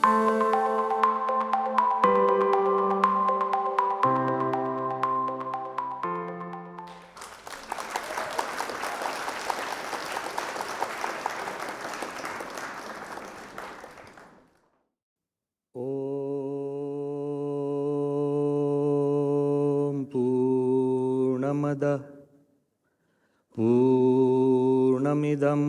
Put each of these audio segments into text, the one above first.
Purnamada Purnamidam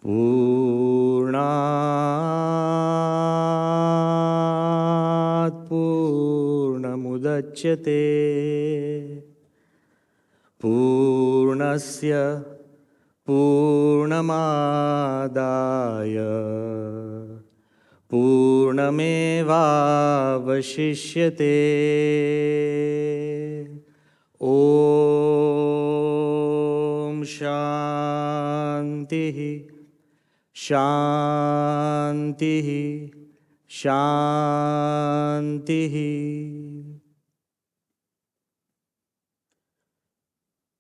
Purnat Purnamudachyate Purnasya Purnamadaya Purnamevavashishyate. Om Shantihi Shantihi Shantihi.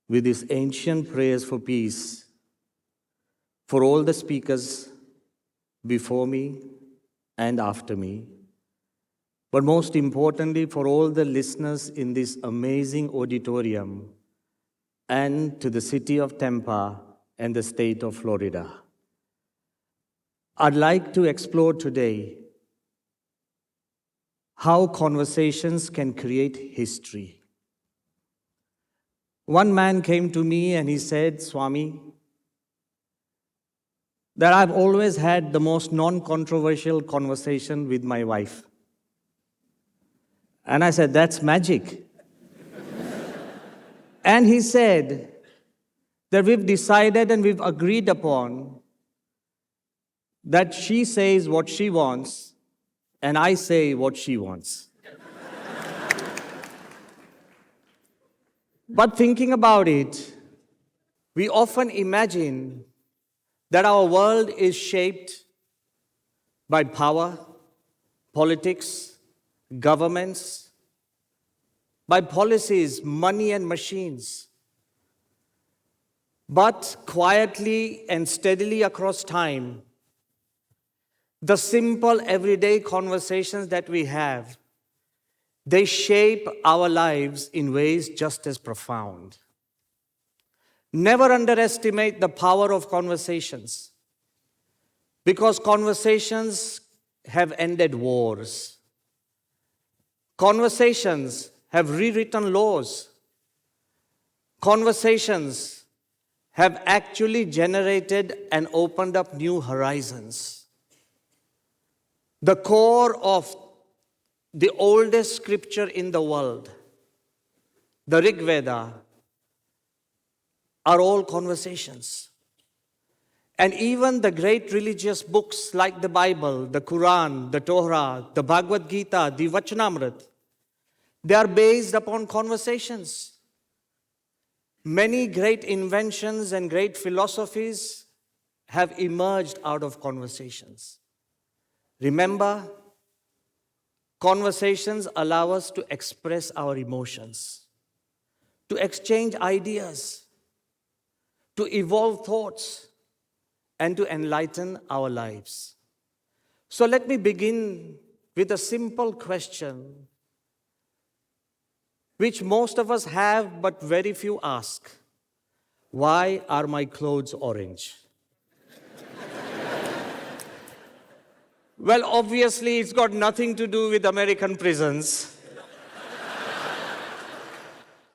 With these ancient prayers for peace, for all the speakers before me and after me, but most importantly for all the listeners in this amazing auditorium and to the city of Tampa and the state of Florida. I'd like to explore today how conversations can create history. One man came to me and he said, Swami, that I've always had the most non-controversial conversation with my wife. And I said, that's magic. And he said that we've decided and we've agreed upon that she says what she wants and I say what she wants. But thinking about it, we often imagine that our world is shaped by power, politics, governments, by policies, money and machines. But quietly and steadily across time, the simple everyday conversations that we have, they shape our lives in ways just as profound. Never underestimate the power of conversations, because conversations have ended wars. Conversations have rewritten laws. Conversations have actually generated and opened up new horizons. The core of the oldest scripture in the world, the Rig Veda, are all conversations. And even the great religious books like the Bible, the Quran, the Torah, the Bhagavad Gita, the Vachanamrit, they are based upon conversations. Many great inventions and great philosophies have emerged out of conversations. Remember, conversations allow us to express our emotions, to exchange ideas, to evolve thoughts, and to enlighten our lives. So let me begin with a simple question which most of us have but very few ask. Why are my clothes orange? Well, obviously it's got nothing to do with American prisons.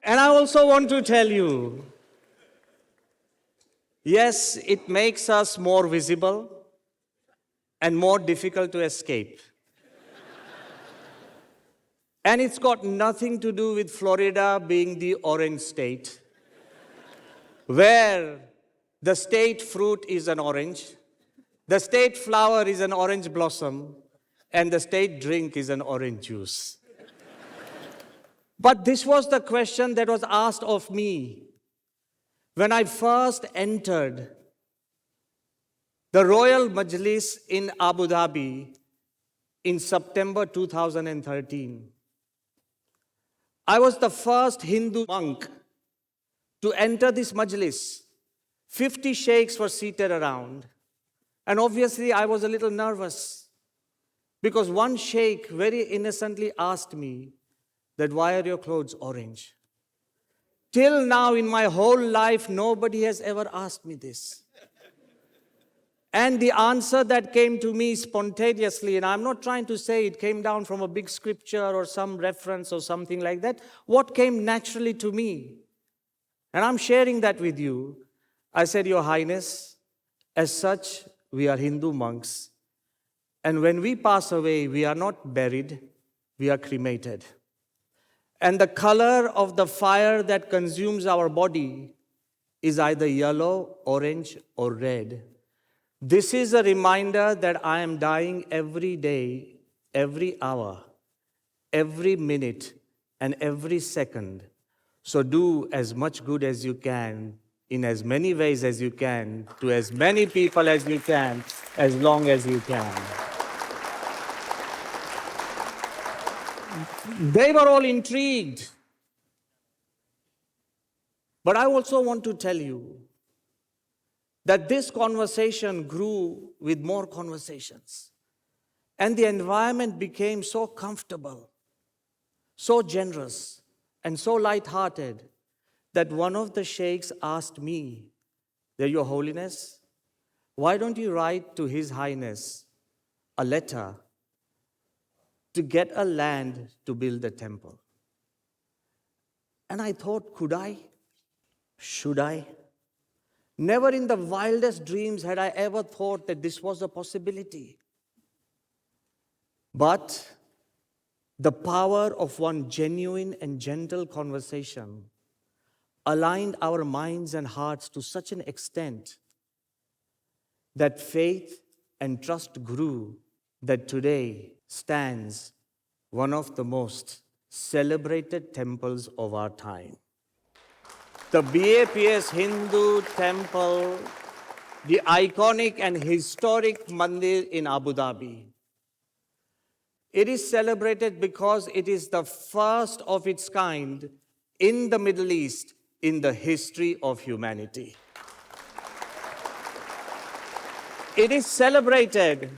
And I also want to tell you, yes, it makes us more visible and more difficult to escape. And it's got nothing to do with Florida being the orange state, where the state fruit is an orange, the state flower is an orange blossom, and the state drink is an orange juice. But this was the question that was asked of me when I first entered the Royal Majlis in Abu Dhabi in September 2013. I was the first Hindu monk to enter this Majlis 50 sheikhs were seated around. And obviously, I was a little nervous because one sheikh very innocently asked me that, why are your clothes orange? Till now in my whole life, nobody has ever asked me this. And the answer that came to me spontaneously, and I'm not trying to say it came down from a big scripture or some reference or something like that, what came naturally to me, and I'm sharing that with you, I said, Your Highness, as such, we are Hindu monks, and when we pass away, we are not buried, we are cremated. And the color of the fire that consumes our body is either yellow, orange, or red. This is a reminder that I am dying every day, every hour, every minute, and every second. So do as much good as you can, in as many ways as you can, to as many people as you can, as long as you can. They were all intrigued. But I also want to tell you that this conversation grew with more conversations. And the environment became so comfortable, so generous, and so light-hearted that one of the sheikhs asked me, that Your Holiness, why don't you write to His Highness a letter to get a land to build a temple? And I thought, could I? Should I? Never in the wildest dreams had I ever thought that this was a possibility. But the power of one genuine and gentle conversation aligned our minds and hearts to such an extent that faith and trust grew, that today stands one of the most celebrated temples of our time. The BAPS Hindu temple, the iconic and historic mandir in Abu Dhabi. It is celebrated because it is the first of its kind in the Middle East in the history of humanity. It is celebrated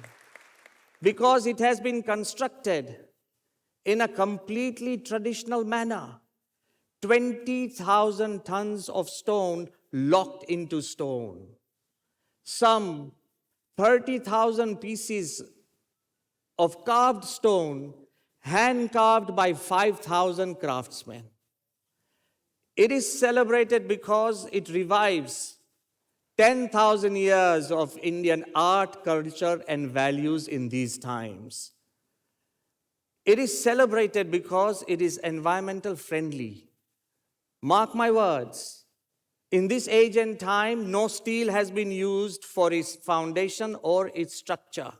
because it has been constructed in a completely traditional manner. 20,000 tons of stone locked into stone. Some 30,000 pieces of carved stone, hand-carved by 5,000 craftsmen. It is celebrated because it revives 10,000 years of Indian art, culture, and values in these times. It is celebrated because it is environmental friendly. Mark my words, in this age and time, no steel has been used for its foundation or its structure.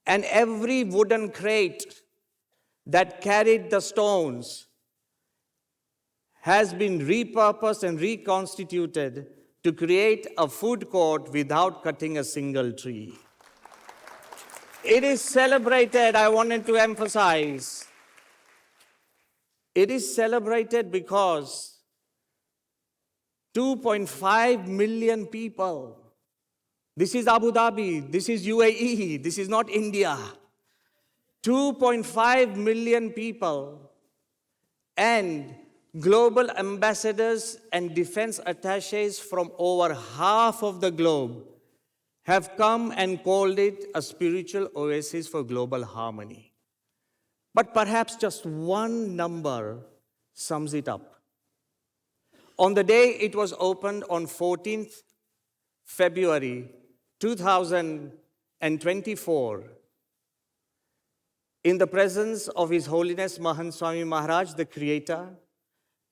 And every wooden crate that carried the stones has been repurposed and reconstituted to create a food court without cutting a single tree. It is celebrated, I wanted to emphasize, it is celebrated because 2.5 million people, this is Abu Dhabi, this is UAE, this is not India, 2.5 million people and global ambassadors and defense attaches from over half of the globe have come and called it a spiritual oasis for global harmony. But perhaps just one number sums it up. On the day it was opened on 14th February 2024, in the presence of His Holiness Mahant Swami Maharaj, the Creator,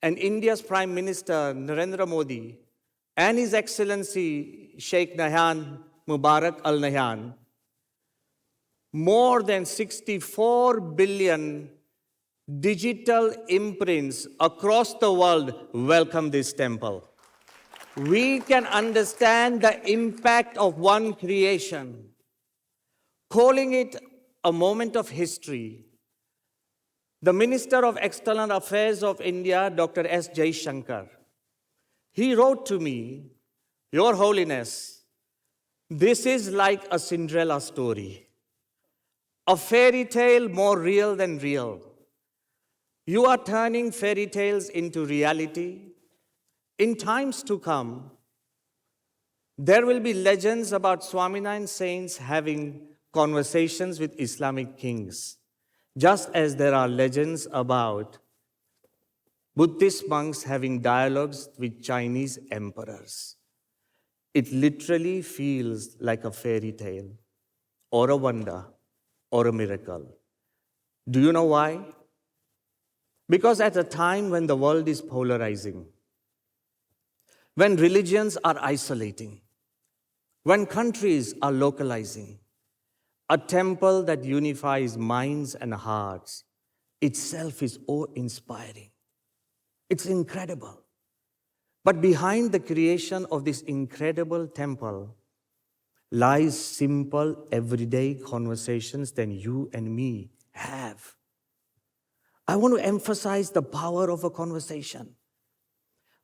and India's Prime Minister Narendra Modi, and His Excellency Sheikh Nahyan Mubarak Al Nahyan, more than 64 billion digital imprints across the world welcome this temple. We can understand the impact of one creation. Calling it a moment of history, the Minister of External Affairs of India, Dr. S. Jaishankar, he wrote to me Your Holiness, this is like a Cinderella story, a fairy tale more real than real. You are turning fairy tales into reality. In times to come, there will be legends about Swaminarayan saints having conversations with Islamic kings, just as there are legends about Buddhist monks having dialogues with Chinese emperors. It literally feels like a fairy tale, or a wonder, or a miracle. Do you know why? Because at a time when the world is polarizing, when religions are isolating, when countries are localizing, a temple that unifies minds and hearts itself is awe-inspiring. It's incredible. But behind the creation of this incredible temple lies simple, everyday conversations that you and me have. I want to emphasize the power of a conversation.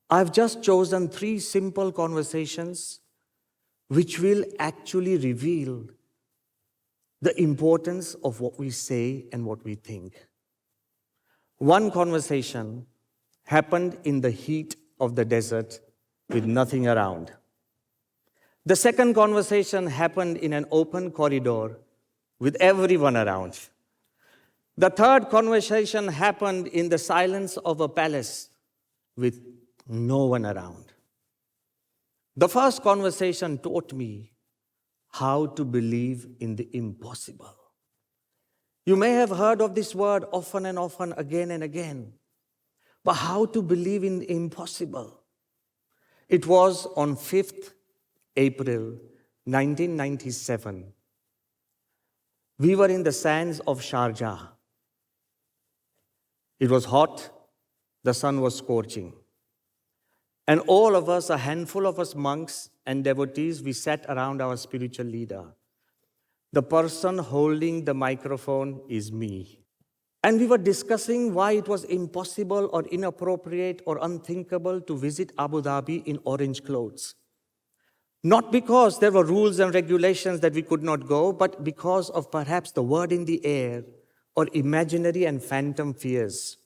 I've just chosen 3 simple conversations which will actually reveal the importance of what we say and what we think. One conversation happened in the heat of the desert with nothing around. The second conversation happened in an open corridor with everyone around. The third conversation happened in the silence of a palace with no one around. The first conversation taught me how to believe in the impossible. You may have heard of this word often and often, again and again, but how to believe in the impossible. It was on 5th April 1997. We were in the sands of Sharjah. It was hot, the sun was scorching. And all of us, a handful of us monks and devotees, we sat around our spiritual leader. The person holding the microphone is me. And we were discussing why it was impossible or inappropriate or unthinkable to visit Abu Dhabi in orange clothes. Not because there were rules and regulations that we could not go, but because of perhaps the word in the air or imaginary and phantom fears.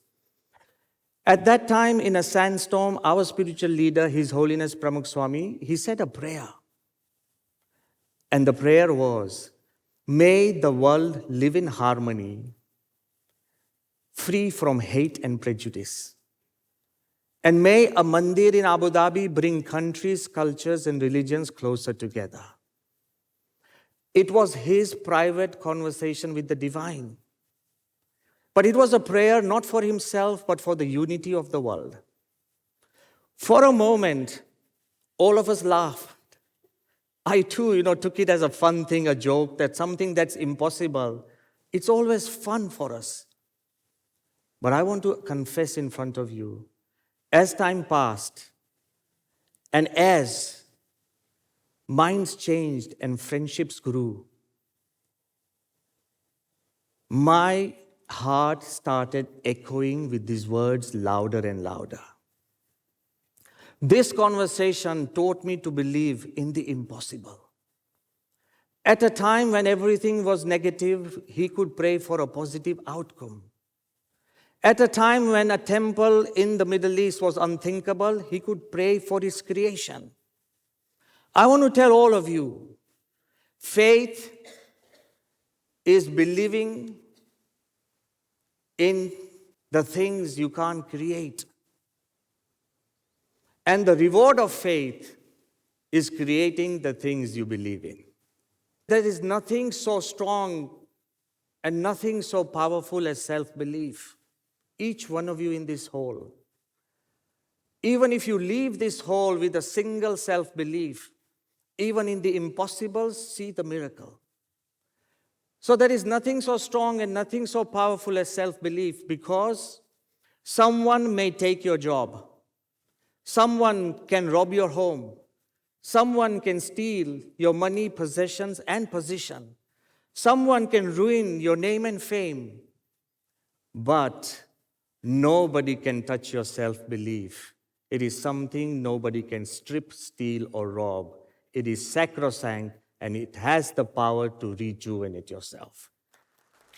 At that time, in a sandstorm, our spiritual leader, His Holiness Pramukh Swami, he said a prayer. And the prayer was, may the world live in harmony, free from hate and prejudice. And may a mandir in Abu Dhabi bring countries, cultures, and religions closer together. It was his private conversation with the divine. But it was a prayer not for himself, but for the unity of the world. For a moment, all of us laughed. I too, took it as a fun thing, a joke, that something that's impossible, it's always fun for us. But I want to confess in front of you, as time passed, and as minds changed and friendships grew, my heart started echoing with these words louder and louder. This conversation taught me to believe in the impossible. At a time when everything was negative, he could pray for a positive outcome. At a time when a temple in the Middle East was unthinkable, he could pray for his creation. I want to tell all of you, faith is believing in the things you can't create. And the reward of faith is creating the things you believe in. There is nothing so strong and nothing so powerful as self-belief. Each one of you in this hall. Even if you leave this hall with a single self-belief, even in the impossible, see the miracle. So there is nothing so strong and nothing so powerful as self-belief, because someone may take your job. Someone can rob your home. Someone can steal your money, possessions, and position. Someone can ruin your name and fame. But nobody can touch your self-belief It is something nobody can strip, steal, or rob. It is sacrosanct, and it has the power to rejuvenate yourself.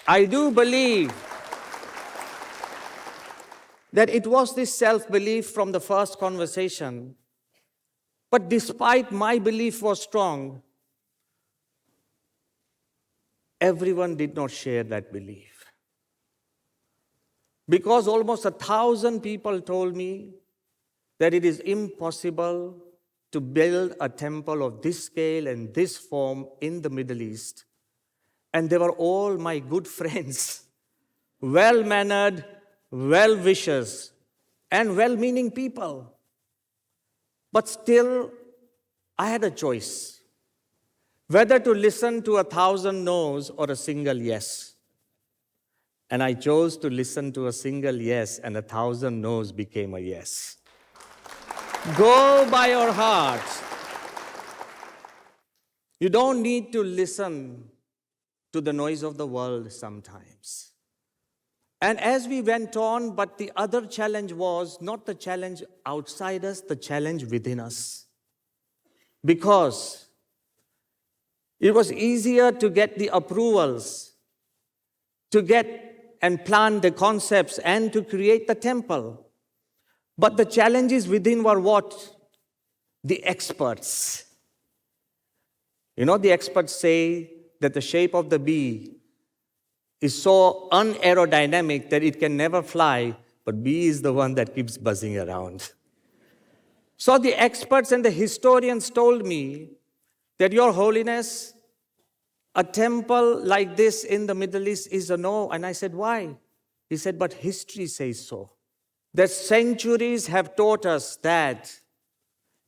I do believe that it was this self-belief from the first conversation, but despite my belief was strong, everyone did not share that belief. Because almost 1,000 people told me that it is impossible to build a temple of this scale and this form in the Middle East. And they were all my good friends, well-mannered, well-wishers, and well-meaning people. But still, I had a choice, whether to listen to 1,000 no's or a single yes. And I chose to listen to a single yes, and 1,000 no's became a yes. Go by your heart. You don't need to listen to the noise of the world sometimes. And as we went on, but the other challenge was not the challenge outside us, the challenge within us. Because it was easier to get the approvals, to get and plan the concepts and to create the temple. But the challenges within were what? The experts. You know, the experts say that the shape of the bee is so unaerodynamic that it can never fly, but bee is the one that keeps buzzing around. So the experts and the historians told me that, Your Holiness, a temple like this in the Middle East is a no. And I said, why? He said, but history says so. The centuries have taught us that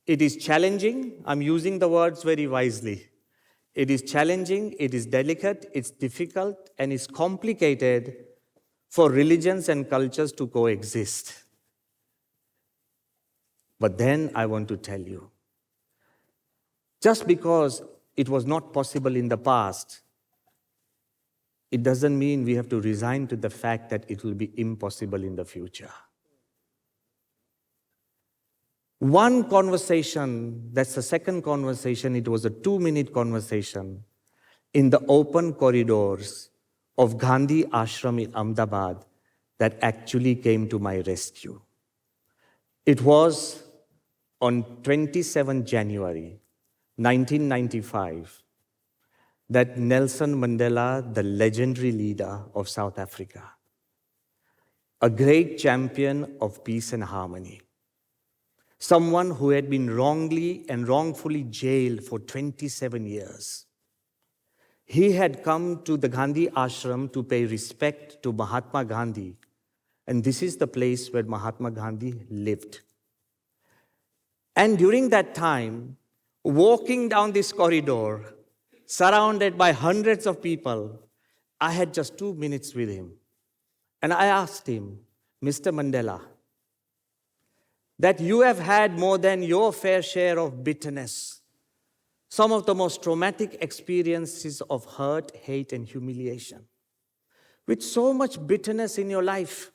it is challenging. I'm using the words very wisely. It is challenging, it is delicate, it's difficult, and it's complicated for religions and cultures to coexist. But then I want to tell you, just because it was not possible in the past, it doesn't mean we have to resign to the fact that it will be impossible in the future. One conversation, that's the second conversation, it was a 2-minute conversation in the open corridors of Gandhi Ashram in Ahmedabad that actually came to my rescue. It was on 27 January 1995 that Nelson Mandela, the legendary leader of South Africa, a great champion of peace and harmony, someone who had been wrongly and wrongfully jailed for 27 years. He had come to the Gandhi Ashram to pay respect to Mahatma Gandhi, and this is the place where Mahatma Gandhi lived. And during that time, walking down this corridor, surrounded by hundreds of people, I had just 2 minutes with him. And I asked him, Mr. Mandela, that you have had more than your fair share of bitterness, some of the most traumatic experiences of hurt, hate, and humiliation. With so much bitterness in your life,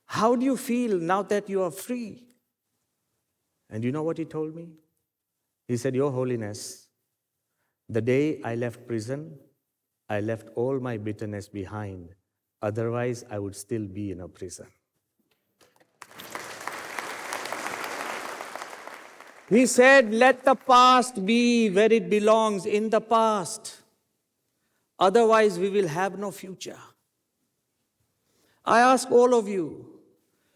how do you feel now that you are free? And you know what he told me? He said, Your Holiness, the day I left prison, I left all my bitterness behind. Otherwise, I would still be in a prison. He said, let the past be where it belongs, in the past. Otherwise, we will have no future. I ask all of you,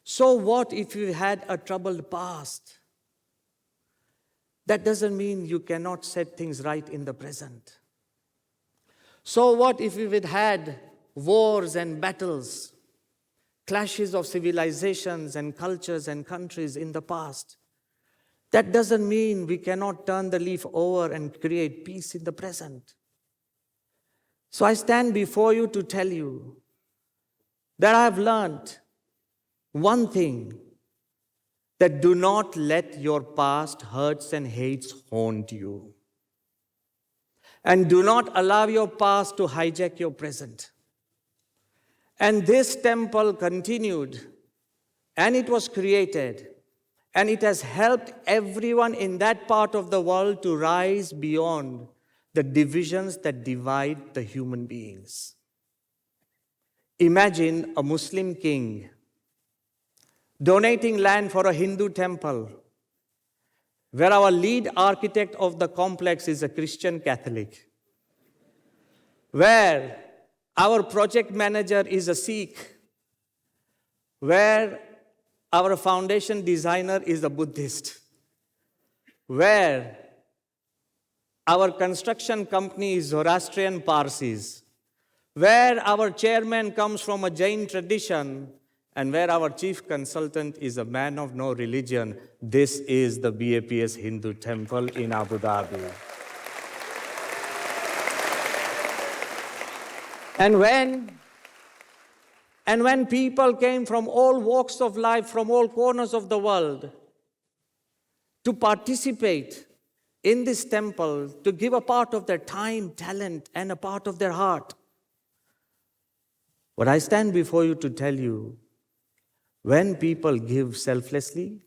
so what if you had a troubled past? That doesn't mean you cannot set things right in the present. So what if we had wars and battles, clashes of civilizations and cultures and countries in the past? That doesn't mean we cannot turn the leaf over and create peace in the present. So I stand before you to tell you that I have learned one thing, that do not let your past hurts and hates haunt you. And do not allow your past to hijack your present. And this temple continued, and it was created, And it has helped everyone in that part of the world to rise beyond the divisions that divide the human beings. Imagine a Muslim king donating land for a Hindu temple, where our lead architect of the complex is a Christian Catholic, where our project manager is a Sikh, where our foundation designer is a Buddhist, where our construction company is Zoroastrian Parsis, where our chairman comes from a Jain tradition, and where our chief consultant is a man of no religion. This is the BAPS Hindu temple in Abu Dhabi. And when people came from all walks of life, from all corners of the world, to participate in this temple, to give a part of their time, talent, and a part of their heart, what I stand before you to tell you, when people give selflessly,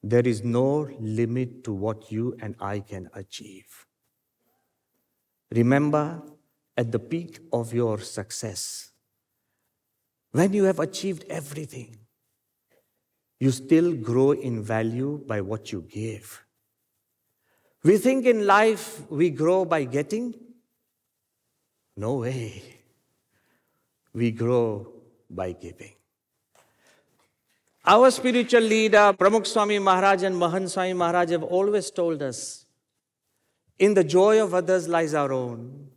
there is no limit to what you and I can achieve. Remember, at the peak of your success, when you have achieved everything, you still grow in value by what you give. We think in life we grow by getting. No way. We grow by giving. Our spiritual leader, Pramukh Swami Maharaj and Mahant Swami Maharaj, have always told us, in the joy of others lies our own.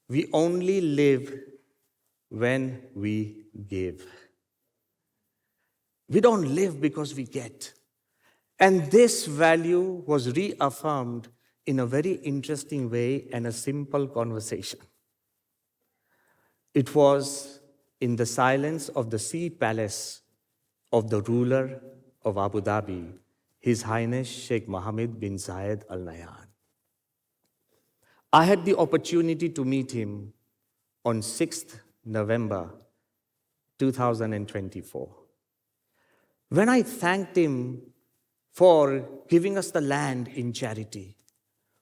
We only live when we give. We don't live because we get. And this value was reaffirmed in a very interesting way and a simple conversation. It was in the silence of the sea palace of the ruler of Abu Dhabi, His Highness Sheikh Mohammed bin Zayed Al Nahyan. I had the opportunity to meet him on 6th November 2024. When I thanked him for giving us the land in charity,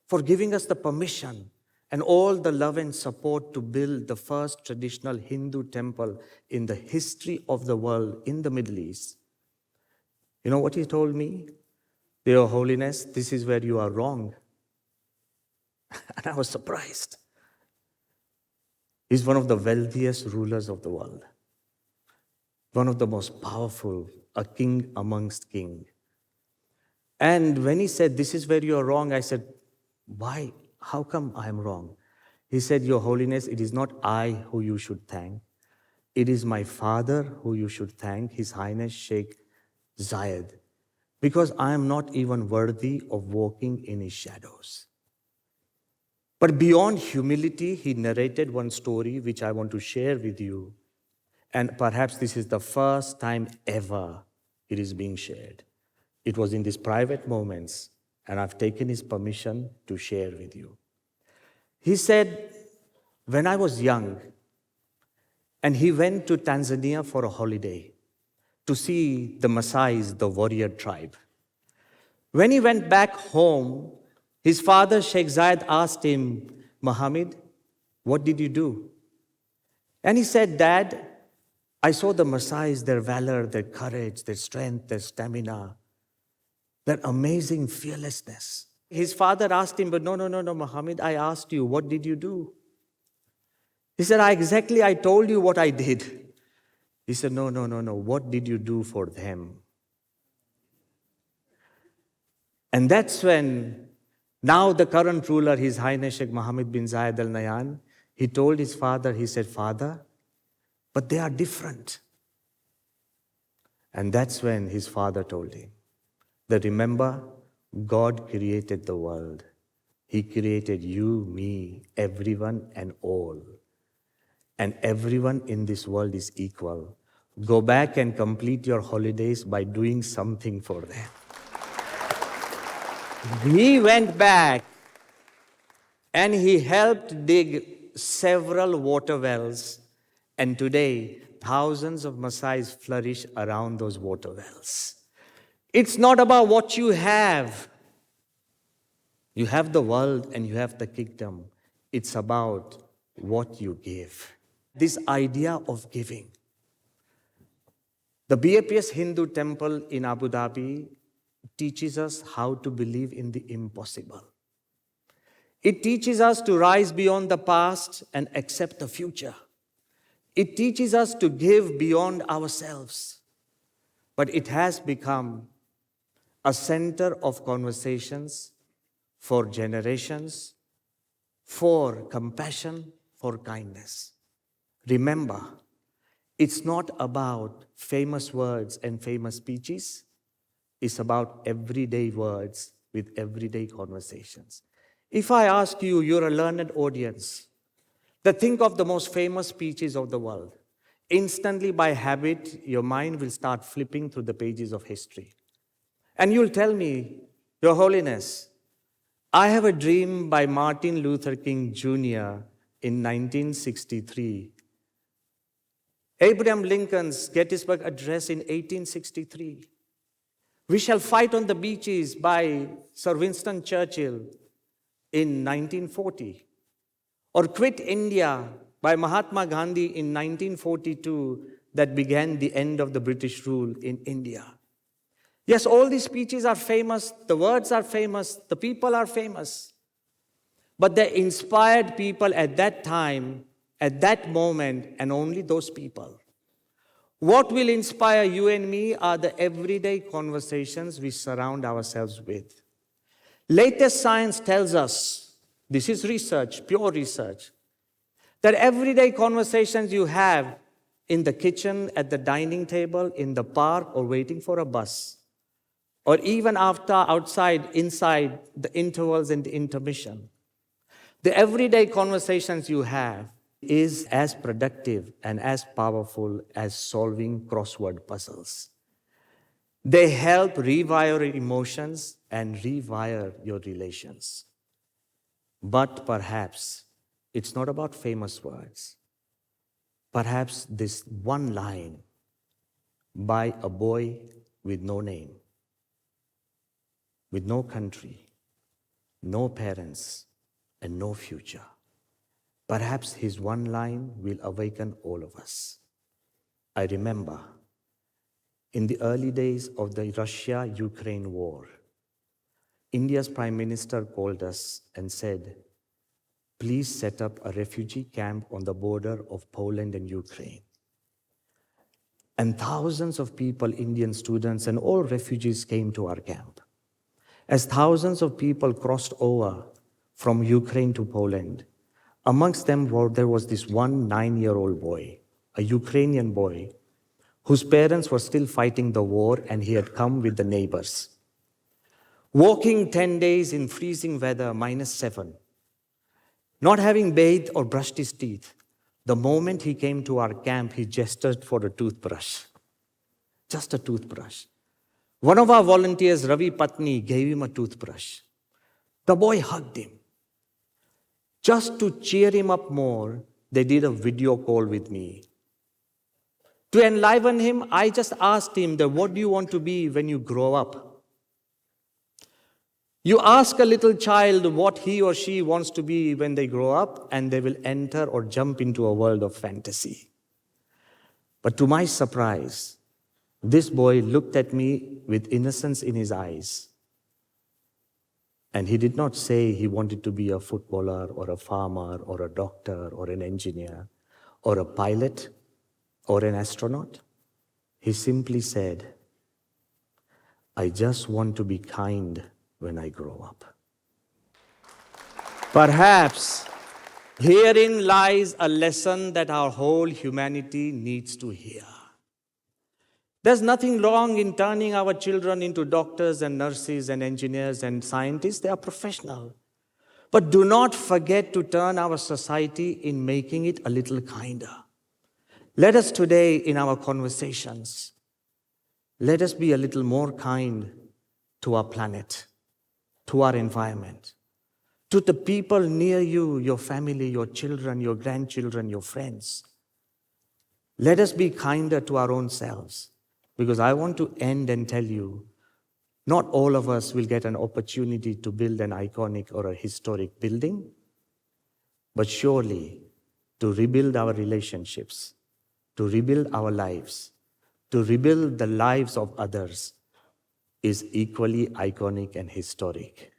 for giving us the permission and all the love and support to build the first traditional Hindu temple in the history of the world in the Middle East, you know what he told me? Your Holiness, this is where you are wrong. And I was surprised. He's one of the wealthiest rulers of the world, one of the most powerful, a king amongst kings. And when he said, this is where you are wrong, I said, why? How come I am wrong? He said, Your Holiness, it is not I who you should thank. It is my father who you should thank, His Highness Sheikh Zayed, because I am not even worthy of walking in his shadows. But beyond humility, he narrated one story which I want to share with you. And perhaps this is the first time ever it is being shared. It was in these private moments, and I've taken his permission to share with you. He said, when I was young, and he went to Tanzania for a holiday to see the Maasais, the warrior tribe. When he went back home, his father, Sheikh Zayed, asked him, Muhammad, what did you do? And he said, Dad, I saw the Maasais, their valor, their courage, their strength, their stamina, their amazing fearlessness. His father asked him, but no, Muhammad, I asked you, what did you do? He said, I told you what I did. He said, no, what did you do for them? And that's when, now the current ruler, His Highness Sheikh Mohammed bin Zayed Al Nahyan, he told his father, he said, Father, but they are different. And that's when his father told him that, remember, God created the world. He created you, me, everyone and all. And everyone in this world is equal. Go back and complete your holidays by doing something for them. He went back and he helped dig several water wells. And today, thousands of Maasais flourish around those water wells. It's not about what you have. You have the world and you have the kingdom. It's about what you give. This idea of giving. The BAPS Hindu temple in Abu Dhabi teaches us how to believe in the impossible. It teaches us to rise beyond the past and accept the future. It teaches us to give beyond ourselves. But it has become a center of conversations for generations, for compassion, for kindness. Remember, it's not about famous words and famous speeches. It's about everyday words with everyday conversations. If I ask you, you're a learned audience, that think of the most famous speeches of the world, instantly by habit, your mind will start flipping through the pages of history. And you'll tell me, Your Holiness, I have a dream by Martin Luther King Jr. in 1963. Abraham Lincoln's Gettysburg Address in 1863. We shall fight on the beaches by Sir Winston Churchill in 1940. Or Quit India by Mahatma Gandhi in 1942 that began the end of the British rule in India. Yes, all these speeches are famous, the words are famous, the people are famous. But they inspired people at that time, at that moment, and only those people. What will inspire you and me are the everyday conversations we surround ourselves with. Latest science tells us, this is research, pure research, that everyday conversations you have in the kitchen, at the dining table, in the park, or waiting for a bus, or even outside, inside the intervals and the intermission. The everyday conversations you have is as productive and as powerful as solving crossword puzzles. They help rewire your emotions and rewire your relations. But perhaps it's not about famous words. Perhaps this one line by a boy with no name, with no country, no parents, and no future. Perhaps his one line will awaken all of us. I remember in the early days of the Russia-Ukraine war, India's Prime Minister called us and said, please set up a refugee camp on the border of Poland and Ukraine. And thousands of people, Indian students and all refugees came to our camp. As thousands of people crossed over from Ukraine to Poland, amongst them there was this one 9-year-old boy, a Ukrainian boy, whose parents were still fighting the war and he had come with the neighbors. Walking 10 days in freezing weather, -7, not having bathed or brushed his teeth, the moment he came to our camp, he gestured for a toothbrush. Just a toothbrush. One of our volunteers, Ravi Patni, gave him a toothbrush. The boy hugged him. Just to cheer him up more, they did a video call with me. To enliven him, I just asked him, what do you want to be when you grow up? You ask a little child what he or she wants to be when they grow up, and they will enter or jump into a world of fantasy. But to my surprise, this boy looked at me with innocence in his eyes. And he did not say he wanted to be a footballer or a farmer or a doctor or an engineer or a pilot or an astronaut. He simply said, I just want to be kind when I grow up. Perhaps herein lies a lesson that our whole humanity needs to hear. There's nothing wrong in turning our children into doctors and nurses and engineers and scientists. They are professional. But do not forget to turn our society in making it a little kinder. Let us today, in our conversations, let us be a little more kind to our planet, to our environment, to the people near you, your family, your children, your grandchildren, your friends. Let us be kinder to our own selves, because I want to end and tell you, Not all of us will get an opportunity to build an iconic or a historic building, but surely to rebuild our relationships, to rebuild our lives, to rebuild the lives of others is equally iconic and historic.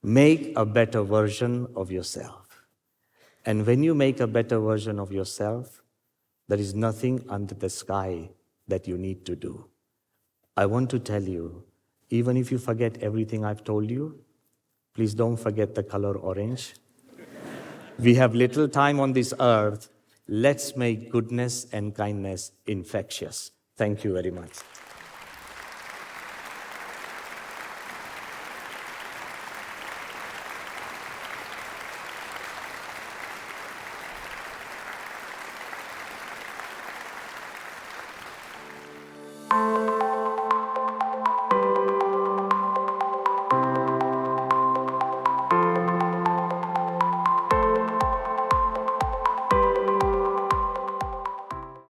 Make a better version of yourself. And when you make a better version of yourself, there is nothing under the sky that you need to do. I want to tell you, even if you forget everything I've told you, please don't forget the color orange. We have little time on this earth. Let's make goodness and kindness infectious. Thank you very much.